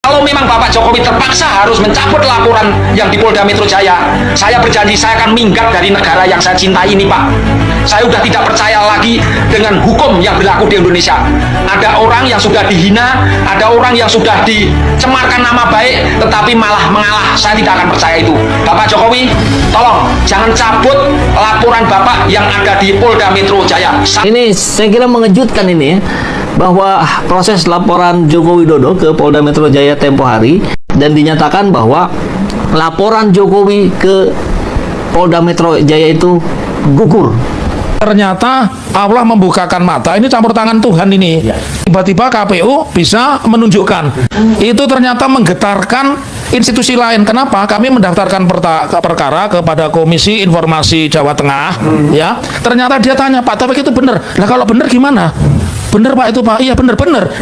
Kalau memang Bapak Jokowi terpaksa harus mencabut laporan yang di Polda Metro Jaya, saya berjanji saya akan minggat dari negara yang saya cintai ini, Pak. Saya sudah tidak percaya lagi dengan hukum yang berlaku di Indonesia. Ada orang yang sudah dihina, ada orang yang sudah dicemarkan nama baik, tetapi malah mengalah. Saya tidak akan percaya itu. Bapak Jokowi, tolong jangan cabut laporan Bapak yang ada di Polda Metro Jaya. Ini saya kira mengejutkan ini ya, bahwa proses laporan Joko Widodo ke Polda Metro Jaya tempo hari dan dinyatakan bahwa laporan Jokowi ke Polda Metro Jaya itu gugur. Ternyata Allah membukakan mata, ini campur tangan Tuhan ini. Tiba-tiba KPU bisa menunjukkan. Itu ternyata menggetarkan institusi lain. Kenapa? Kami mendaftarkan perkara kepada Komisi Informasi Jawa Tengah. Ya, ternyata dia tanya, Pak, tapi itu benar. Nah, kalau benar gimana? Bener Pak itu Pak, iya bener.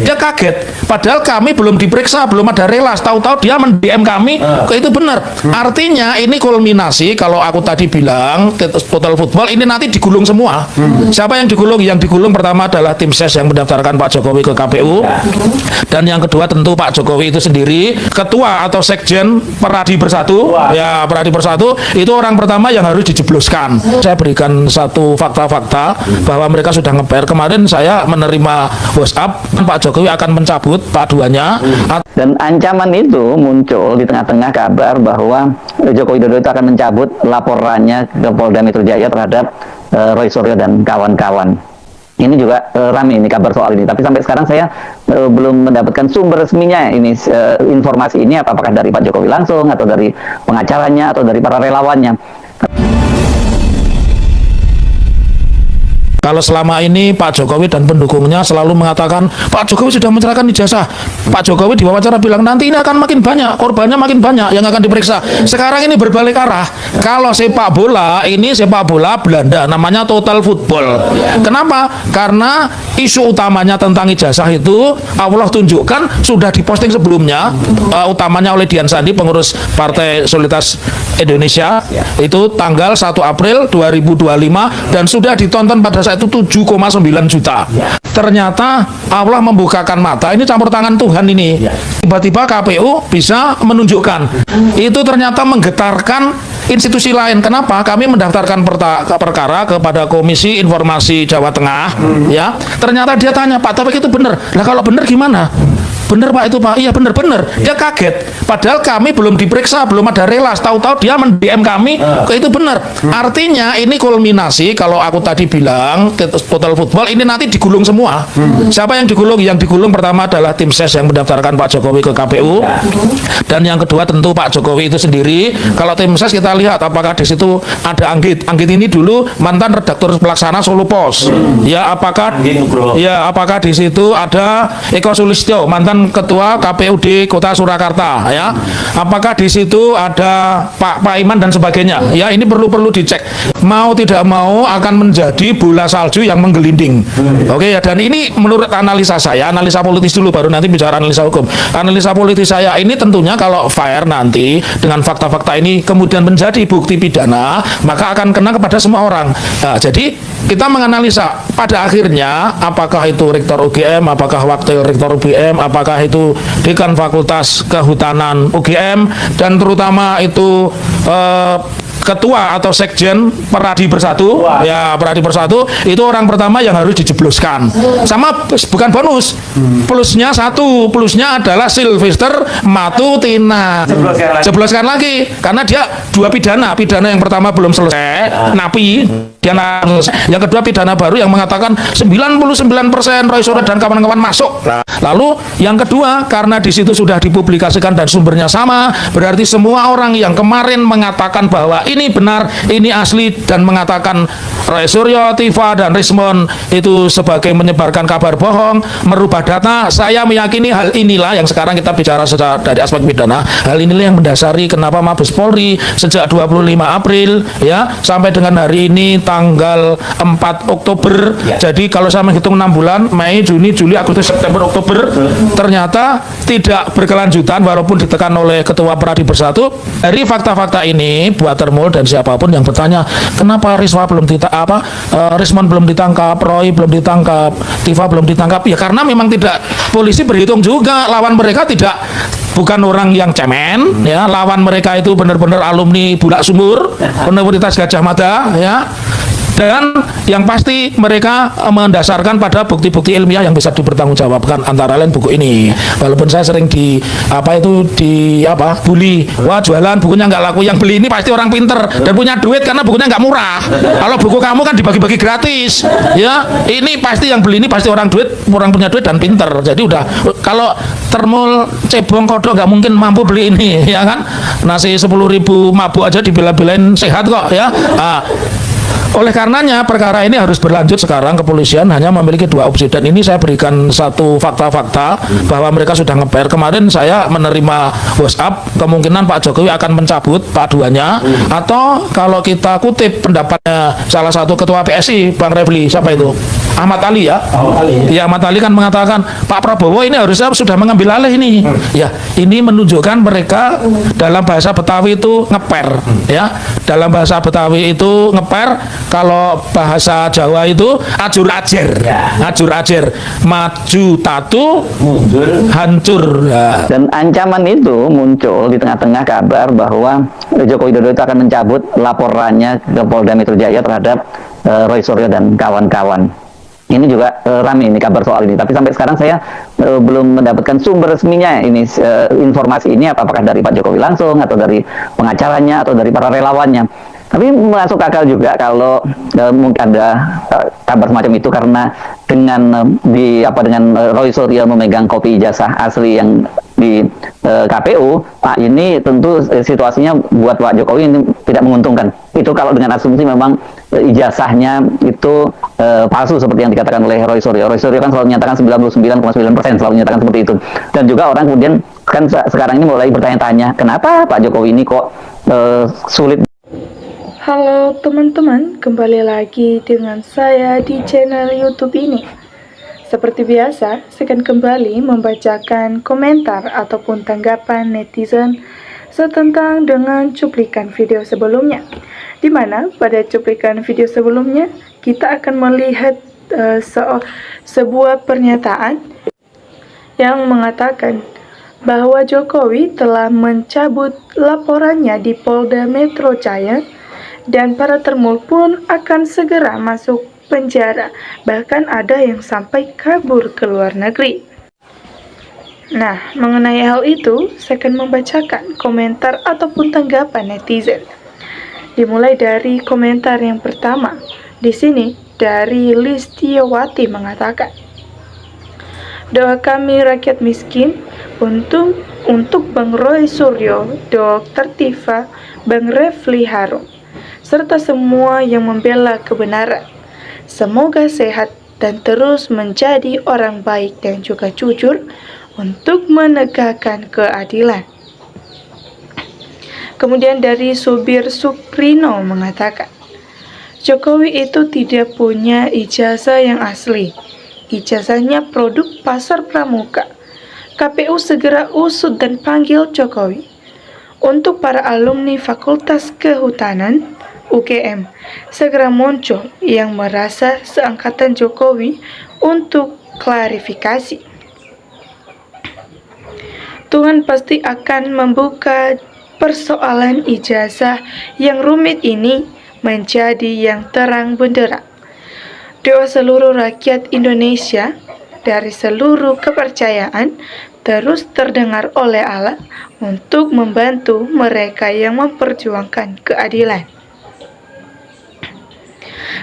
Dia kaget, padahal kami belum diperiksa, belum ada relas, tahu-tahu dia mend-DM kami, itu bener. Artinya ini kulminasi, kalau aku tadi bilang total football ini nanti digulung semua. Siapa yang digulung? Yang digulung pertama adalah tim ses yang mendaftarkan Pak Jokowi ke KPU, dan yang kedua tentu Pak Jokowi itu sendiri, ketua atau sekjen Peradi Bersatu. Ya, Peradi Bersatu itu orang pertama yang harus dijebloskan. Saya berikan satu fakta-fakta bahwa mereka sudah nge-PR. Kemarin saya menerima WhatsApp Pak Jokowi akan mencabut paduannya. Dan ancaman itu muncul di tengah-tengah kabar bahwa Joko Widodo itu akan mencabut laporannya ke Polda Metro Jaya terhadap Roy Suryo dan kawan-kawan. Ini juga ramai ini kabar soal ini, tapi sampai sekarang saya belum mendapatkan sumber resminya ini, informasi ini apakah dari Pak Jokowi langsung atau dari pengacaranya atau dari para relawannya. Kalau selama ini Pak Jokowi dan pendukungnya selalu mengatakan Pak Jokowi sudah menyerahkan ijazah, Pak Jokowi di wawancara bilang nanti ini akan makin banyak, korbannya makin banyak yang akan diperiksa. Sekarang ini berbalik arah. Kalau sepak bola, ini sepak bola Belanda, namanya total football. Kenapa? Karena isu utamanya tentang ijazah itu Allah tunjukkan sudah diposting sebelumnya, utamanya oleh Dian Sandi, pengurus Partai Solidaritas Indonesia, itu tanggal 1 April 2025 dan sudah ditonton pada saat itu 7,9 juta. Ternyata Allah membukakan mata, ini campur tangan Tuhan ini. Tiba-tiba KPU bisa menunjukkan. Itu ternyata menggetarkan institusi lain. Kenapa? Kami mendaftarkan perkara kepada Komisi Informasi Jawa Tengah. Ya, ternyata dia tanya, Pak, tapi itu benar. Nah, kalau benar gimana? Bener Pak itu Pak, iya bener. Dia kaget, padahal kami belum diperiksa, belum ada relas, tahu-tahu dia mend-DM kami, itu bener. Artinya ini kulminasi, kalau aku tadi bilang total football ini nanti digulung semua. Siapa yang digulung? Yang digulung pertama adalah tim ses yang mendaftarkan Pak Jokowi ke KPU, dan yang kedua tentu Pak Jokowi itu sendiri. Kalau tim ses kita lihat apakah di situ ada Anggit ini dulu mantan redaktur pelaksana Solo Pos. Ya, apakah di situ ada Eko Sulistyo, mantan ketua KPUD Kota Surakarta, ya. Apakah di situ ada Pak Iman dan sebagainya? Ya, ini perlu dicek. Mau tidak mau akan menjadi bola salju yang menggelinding. Oke ya, dan ini menurut analisa saya, analisa politis dulu baru nanti bicara analisa hukum. Analisa politis saya ini tentunya kalau fair nanti dengan fakta-fakta ini kemudian menjadi bukti pidana, maka akan kena kepada semua orang. Nah, jadi kita menganalisa pada akhirnya apakah itu rektor UGM, apakah wakil rektor UGM, apakah itu dekan Fakultas Kehutanan UGM, dan terutama itu ketua atau sekjen Peradi Bersatu. Ya, Peradi Bersatu itu orang pertama yang harus dijebloskan. Sama bukan bonus. Plusnya satu, plusnya adalah Sylvester Matutina. Jebloskan lagi karena dia dua pidana yang pertama belum selesai, napi. Yang kedua pidana baru yang mengatakan 99% Roy Suryo dan kawan-kawan masuk. Lalu yang kedua, karena di situ sudah dipublikasikan dan sumbernya sama, berarti semua orang yang kemarin mengatakan bahwa ini benar, ini asli, dan mengatakan Roy Suryo, Tifa, dan Rismond itu sebagai menyebarkan kabar bohong, merubah data. Saya meyakini hal inilah yang sekarang kita bicara secara dari aspek pidana. Hal inilah yang mendasari kenapa Mabes Polri sejak 25 April ya sampai dengan hari ini tanggal 4 Oktober. Jadi kalau saya menghitung 6 bulan, Mei, Juni, Juli, Agustus, September, Oktober, ternyata tidak berkelanjutan walaupun ditekan oleh Ketua Peradi Bersatu. Dari fakta-fakta ini buat Termul dan siapapun yang bertanya, kenapa Rismond belum ditangkap, Roy belum ditangkap, Tifa belum ditangkap? Ya karena memang tidak, polisi berhitung juga lawan mereka tidak bukan orang yang cemen, ya. Lawan mereka itu benar-benar alumni Bulak Sumur, Universitas Gajah Mada, ya. Dan yang pasti mereka mendasarkan pada bukti-bukti ilmiah yang bisa dipertanggungjawabkan, antara lain buku ini. Walaupun saya sering bully, wah jualan bukunya nggak laku, yang beli ini pasti orang pinter dan punya duit karena bukunya nggak murah. Kalau buku kamu kan dibagi-bagi gratis, ya. Ini pasti yang beli ini pasti orang punya duit dan pinter. Jadi udah, kalau termul cebong kodok nggak mungkin mampu beli ini, ya kan. Nasi 10.000 mabuk aja dibela-belain sehat kok, ya. Oleh karenanya perkara ini harus berlanjut. Sekarang kepolisian hanya memiliki 2 opsi, dan ini saya berikan satu fakta-fakta bahwa mereka sudah ngeper. Kemarin saya menerima WhatsApp, kemungkinan Pak Jokowi akan mencabut Pak-duanya, atau kalau kita kutip pendapatnya salah satu ketua PSI, Bang Refli, siapa itu? Ahmad Ali, ya. Ya, Ahmad Ali kan mengatakan Pak Prabowo ini harusnya sudah mengambil alih ini. Ya, ini menunjukkan mereka dalam bahasa Betawi itu ngeper, ya. Dalam bahasa Betawi itu ngeper, kalau bahasa Jawa itu ajur ajer. Ajur ajer, maju tatu, mundur hancur. Ya. Dan ancaman itu muncul di tengah-tengah kabar bahwa Joko Widodo itu akan mencabut laporannya ke Polda Metro Jaya terhadap Roy Suryo dan kawan-kawan. Ini juga ramai ini kabar soal ini, tapi sampai sekarang saya belum mendapatkan sumber resminya ini, informasi ini apakah dari Pak Jokowi langsung atau dari pengacaranya atau dari para relawannya. Tapi masuk akal juga kalau mungkin ada kabar semacam itu, karena dengan dengan Roy Suryo memegang kopi ijazah asli yang di KPU, Pak, ini tentu situasinya buat Pak Jokowi ini tidak menguntungkan. Itu kalau dengan asumsi memang ijazahnya itu palsu seperti yang dikatakan oleh Roy Suryo. Roy Suryo kan selalu menyatakan 99,9% selalu menyatakan seperti itu. Dan juga orang kemudian kan sekarang ini mulai bertanya-tanya, kenapa Pak Jokowi ini kok sulit. Halo teman-teman, kembali lagi dengan saya di channel YouTube ini. Seperti biasa, saya akan kembali membacakan komentar ataupun tanggapan netizen setentang dengan cuplikan video sebelumnya. Di mana pada cuplikan video sebelumnya kita akan melihat sebuah pernyataan yang mengatakan bahwa Jokowi telah mencabut laporannya di Polda Metro Jaya dan para termul pun akan segera masuk penjara. Bahkan ada yang sampai kabur ke luar negeri. Nah, mengenai hal itu, saya akan membacakan komentar ataupun tanggapan netizen. Dimulai dari komentar yang pertama. Di sini dari Listiawati mengatakan, doa kami rakyat miskin untuk Bang Roy Suryo, Dr. Tifa, Bang Refli Harun, serta semua yang membela kebenaran. Semoga sehat dan terus menjadi orang baik dan juga jujur untuk menegakkan keadilan. Kemudian dari Subir Sukrino mengatakan, Jokowi itu tidak punya ijazah yang asli. Ijazahnya produk pasar pramuka. KPU segera usut dan panggil Jokowi. Untuk para alumni Fakultas Kehutanan UGM, segera muncul yang merasa seangkatan Jokowi untuk klarifikasi. Tuhan pasti akan membuka persoalan ijazah yang rumit ini menjadi yang terang benderang. Doa seluruh rakyat Indonesia dari seluruh kepercayaan terus terdengar oleh Allah untuk membantu mereka yang memperjuangkan keadilan.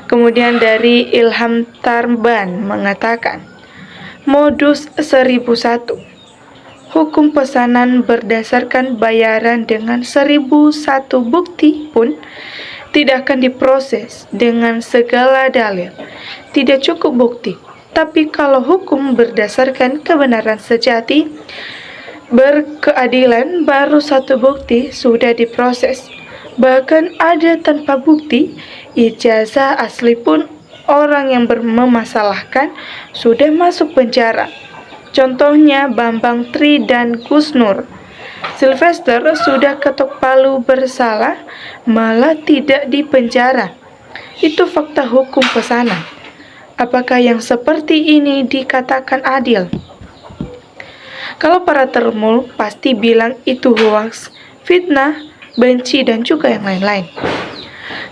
Kemudian dari Ilham Tarban mengatakan, modus 1001. Hukum pesanan berdasarkan bayaran dengan 1001 bukti pun tidak akan diproses dengan segala dalil. Tidak cukup bukti. Tapi kalau hukum berdasarkan kebenaran sejati, berkeadilan, baru 1 bukti sudah diproses. Bahkan ada tanpa bukti, ijazah asli pun orang yang memasalahkan sudah masuk penjara. Contohnya Bambang Tri dan Gus Nur. Sylvester sudah ketok palu bersalah, malah tidak dipenjara. Itu fakta hukum pesanan. Apakah yang seperti ini dikatakan adil? Kalau para termul pasti bilang itu hoaks, fitnah, benci, dan juga yang lain-lain.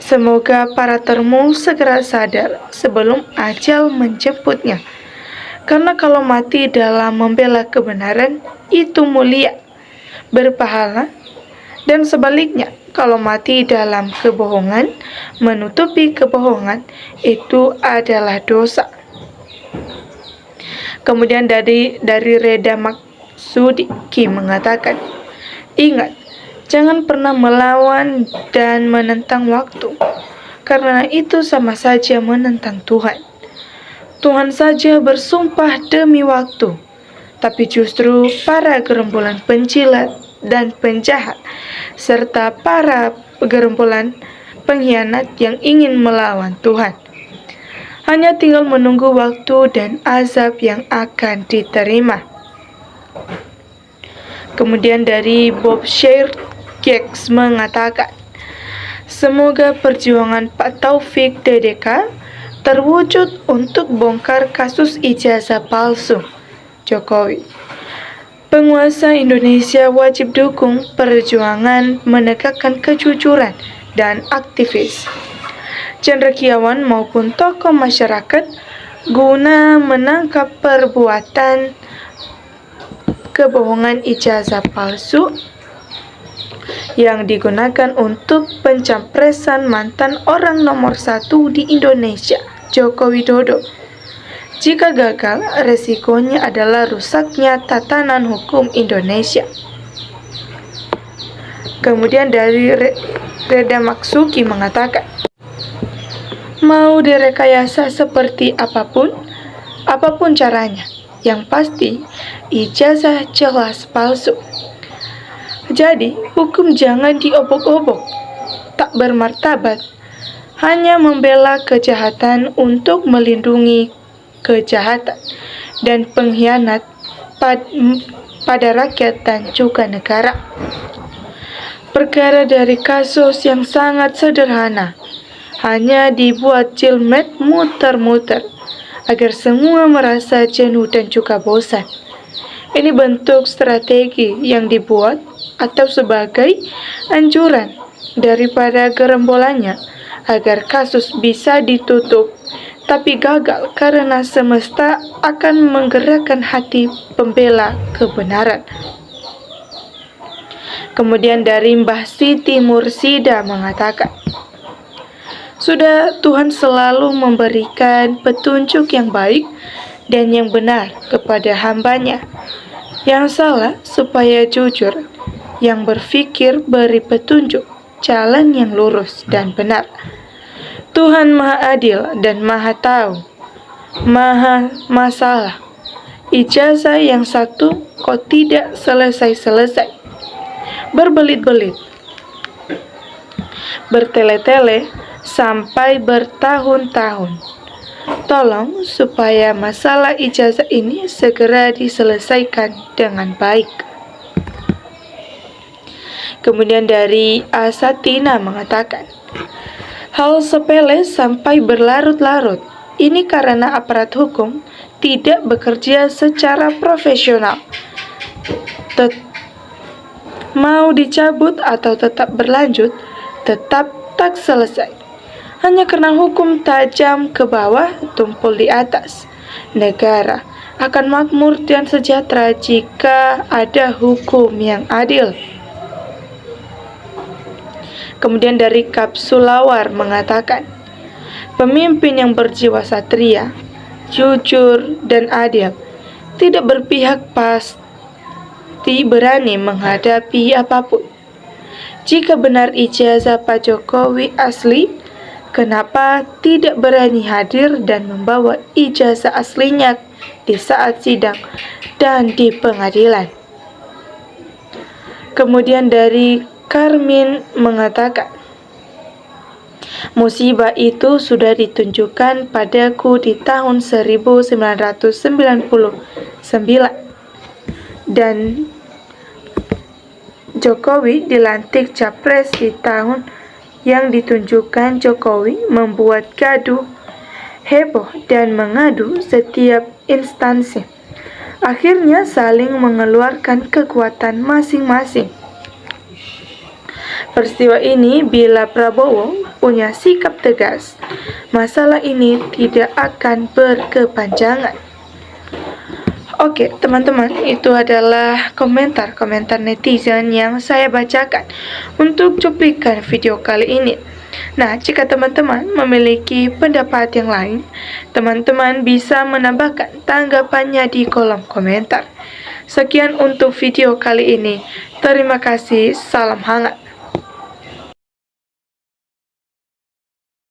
Semoga para termul segera sadar sebelum ajal menjemputnya. Karena kalau mati dalam membela kebenaran, itu mulia, berpahala, dan sebaliknya, kalau mati dalam kebohongan, menutupi kebohongan, itu adalah dosa. Kemudian dari Reda Maksudiki mengatakan, ingat, jangan pernah melawan dan menentang waktu, karena itu sama saja menentang Tuhan. Tuhan saja bersumpah demi waktu, tapi justru para gerombolan penjilat dan penjahat, serta para gerombolan pengkhianat yang ingin melawan Tuhan, hanya tinggal menunggu waktu dan azab yang akan diterima. Kemudian dari Bob Sheikh mengatakan, semoga perjuangan Pak Taufik DDK terwujud untuk bongkar kasus ijazah palsu Jokowi. Penguasa Indonesia wajib dukung perjuangan menegakkan kejujuran dan aktivis, cendekiawan maupun tokoh masyarakat guna menangkap perbuatan kebohongan ijazah palsu yang digunakan untuk pencapresan mantan orang nomor 1 di Indonesia, Joko Widodo. Jika gagal, resikonya adalah rusaknya tatanan hukum Indonesia. Kemudian dari Reda Maksuki mengatakan, mau direkayasa seperti apapun caranya, yang pasti ijazah jelas palsu. Jadi, hukum jangan diobok-obok, tak bermartabat, hanya membela kejahatan untuk melindungi kejahatan dan pengkhianat pada rakyat dan juga negara. Perkara dari kasus yang sangat sederhana, hanya dibuat jilmed muter-muter, agar semua merasa jenuh dan juga bosan. Ini bentuk strategi yang dibuat atau sebagai anjuran daripada gerombolannya agar kasus bisa ditutup, tapi gagal karena semesta akan menggerakkan hati pembela kebenaran. Kemudian dari Mbah Siti Mursida mengatakan, sudah Tuhan selalu memberikan petunjuk yang baik dan yang benar kepada hambanya. Yang salah supaya jujur, yang berfikir beri petunjuk jalan yang lurus dan benar. Tuhan Maha Adil dan Maha Tahu, Maha Masalah. Ijazah yang satu kok tidak selesai-selesai, berbelit-belit, bertele-tele sampai bertahun-tahun. Tolong supaya masalah ijazah ini segera diselesaikan dengan baik. Kemudian dari Asatina mengatakan, hal sepele sampai berlarut-larut. Ini karena aparat hukum tidak bekerja secara profesional. Mau dicabut atau tetap berlanjut, tetap tak selesai. Hanya karena hukum tajam ke bawah, tumpul di atas. Negara akan makmur dan sejahtera jika ada hukum yang adil. Kemudian dari Kapsulawar mengatakan, pemimpin yang berjiwa satria, jujur dan adil, tidak berpihak, pasti berani menghadapi apapun. Jika benar ijazah Pak Jokowi asli, kenapa tidak berani hadir dan membawa ijazah aslinya di saat sidang dan di pengadilan? Kemudian dari Karmin mengatakan, musibah itu sudah ditunjukkan padaku di tahun 1999 dan Jokowi dilantik capres di tahun yang ditunjukkan. Jokowi membuat gaduh, heboh dan mengadu setiap instansi. akhirnya saling mengeluarkan kekuatan masing-masing. Peristiwa ini bila Prabowo punya sikap tegas, masalah ini tidak akan berkepanjangan. Oke, teman-teman, itu adalah komentar-komentar netizen yang saya bacakan untuk cuplikan video kali ini. Nah, jika teman-teman memiliki pendapat yang lain, teman-teman bisa menambahkan tanggapannya di kolom komentar. Sekian untuk video kali ini. Terima kasih, salam hangat.